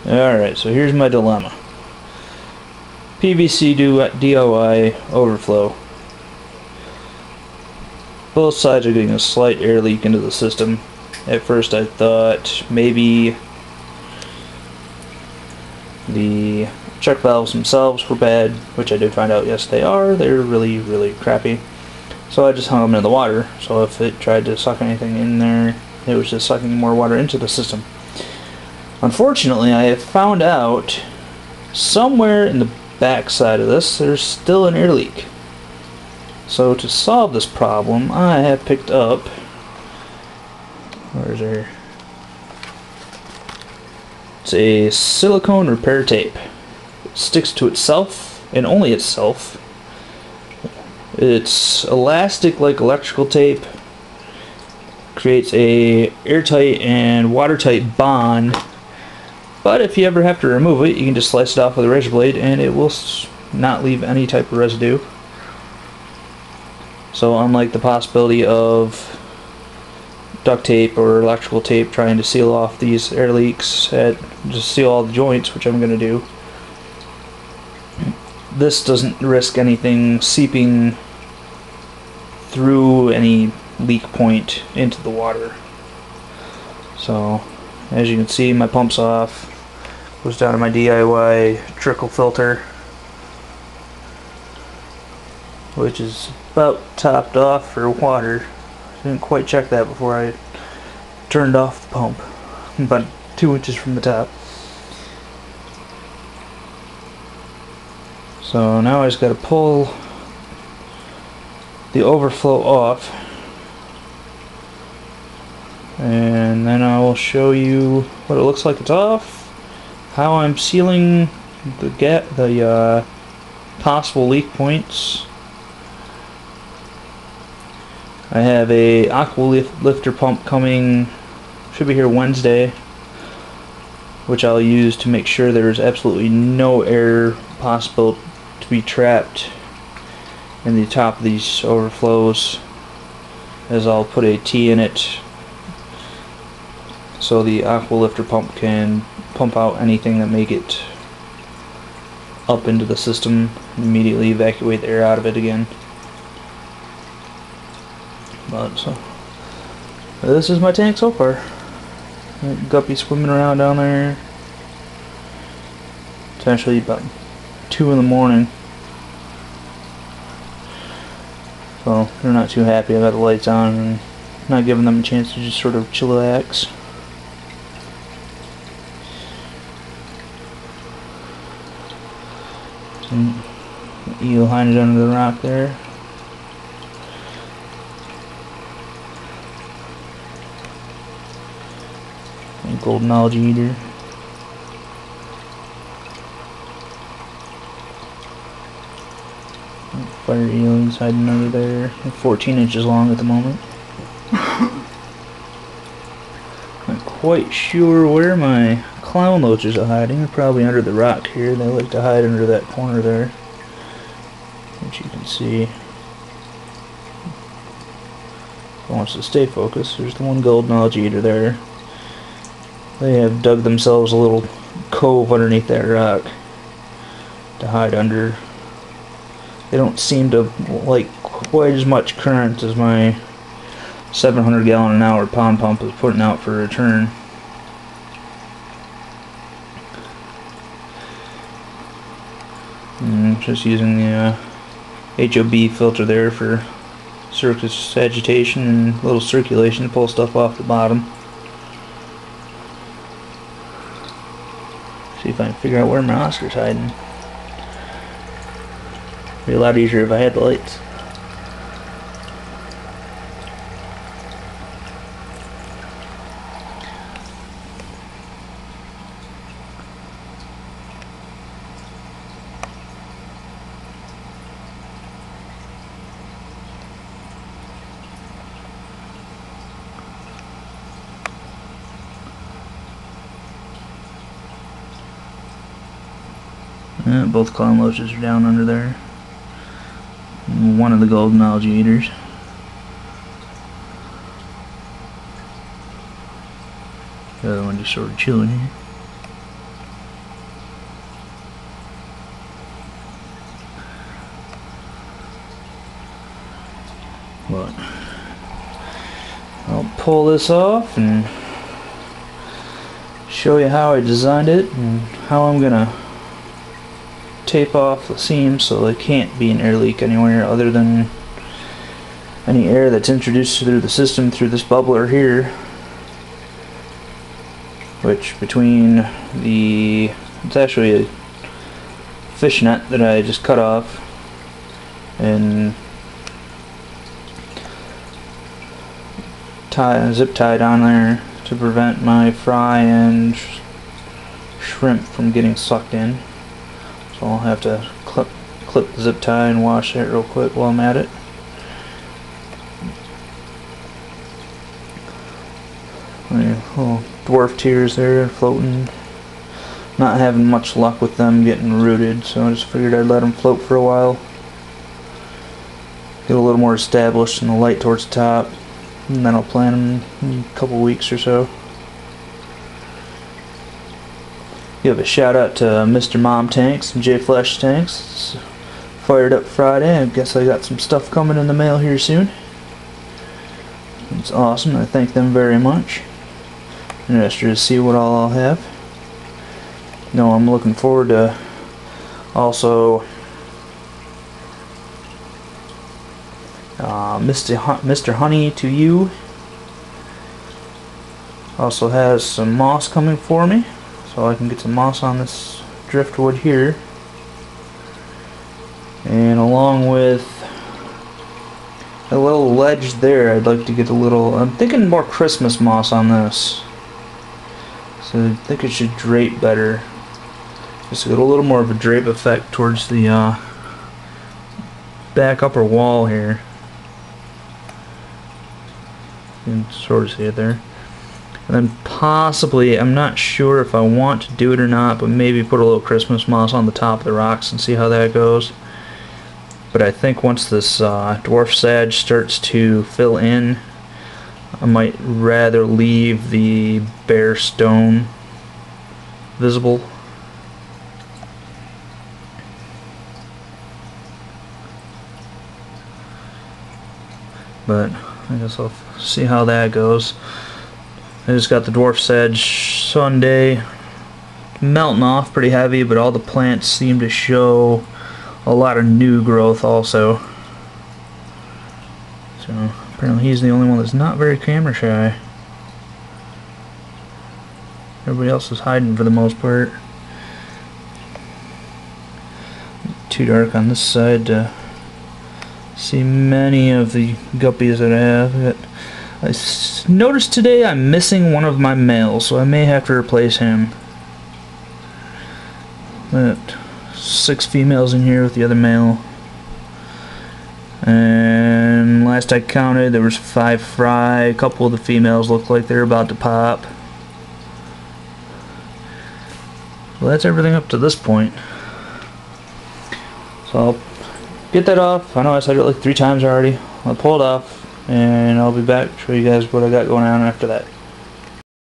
Alright, so here's my dilemma. PVC DIY overflow. Both sides are getting a slight air leak into the system. At first I thought maybe the check valves themselves were bad, which I did find out yes they are. They're really, really crappy. So I just hung them in the water, so if it tried to suck anything in there, it was just sucking more water into the system. Unfortunately, I have found out somewhere in the back side of this there's still an air leak. So to solve this problem, I have picked up, where is there? It's a silicone repair tape. It sticks to itself and only itself. It's elastic like electrical tape. Creates a airtight and watertight bond. But if you ever have to remove it, you can just slice it off with a razor blade and it will not leave any type of residue. So unlike the possibility of duct tape or electrical tape trying to seal off these air leaks, just seal all the joints, which I'm going to do, this doesn't risk anything seeping through any leak point into the water. So as you can see, my pump's off. Goes down to my DIY trickle filter, which is about topped off for water. Didn't quite check that before I turned off the pump. About 2 inches from the top. So now I just got to pull the overflow off, and then I will show you what it looks like it's off, how I'm sealing the possible leak points. I have a aqua lifter pump coming, should be here Wednesday, which I'll use to make sure there's absolutely no air possible to be trapped in the top of these overflows, as I'll put a T in it so the aqua lifter pump can pump out anything that may get up into the system and immediately evacuate the air out of it again. But so this is my tank so far. Guppy swimming around down there. It's actually about 2 in the morning. So they're not too happy. I got the lights on and not giving them a chance to just sort of chillax. Some eel hiding under the rock there. And golden algae eater. Fire eel, he's hiding under there. 14 inches long at the moment. Not quite sure where my clown loaches are hiding. They're probably under the rock here. They like to hide under that corner there, which you can see. If it wants to stay focused, there's the one golden algae eater there. They have dug themselves a little cove underneath that rock to hide under. They don't seem to like quite as much current as my 700 gallon an hour pond pump is putting out for a return. Just using the HOB filter there for surface agitation and a little circulation to pull stuff off the bottom. See if I can figure out where my Oscar's hiding. Be a lot easier if I had the lights. Both clown loaches are down under there. One of the golden algae eaters. The other one just sort of chilling here. pull this off and show you how I designed it and how I'm gonna tape off the seams so there can't be an air leak anywhere other than any air that's introduced through the system through this bubbler here, which between the, it's actually a fishnet that I just cut off and zip tied on there to prevent my fry and shrimp from getting sucked in. So I'll have to clip the zip tie and wash that real quick while I'm at it. Little dwarf tears there floating. Not having much luck with them getting rooted, so I just figured I'd let them float for a while. Get a little more established and the light towards the top, and then I'll plant them in a couple weeks or so. Give a shout out to Mr. Mom Tanks and J Flash Tanks. It's fired up Friday. I guess I got some stuff coming in the mail here soon. It's awesome. I thank them very much. Interested to see what all I'll have. No, I'm looking forward to also Mr. Honey to You also has some moss coming for me, so I can get some moss on this driftwood here, and along with a little ledge there, I'd like to get a little, I'm thinking more Christmas moss on this, so I think it should drape better, just to get a little more of a drape effect towards the back upper wall here. You can sort of see it there. And then possibly, I'm not sure if I want to do it or not, but maybe put a little Christmas moss on the top of the rocks and see how that goes. But I think once this dwarf sage starts to fill in, I might rather leave the bare stone visible. But I guess I'll see how that goes. I just got the dwarf sage Sunday melting off pretty heavy, but all the plants seem to show a lot of new growth also. So apparently he's the only one that's not very camera shy. Everybody else is hiding for the most part. Too dark on this side to see many of the guppies that I have. I noticed today I'm missing one of my males, so I may have to replace him. But 6 females in here with the other male. And last I counted, there was 5 fry. A couple of the females look like they're about to pop. Well, that's everything up to this point. So I'll get that off. I know I said it like 3 times already. I'll pull it off and I'll be back to show you guys what I got going on after that.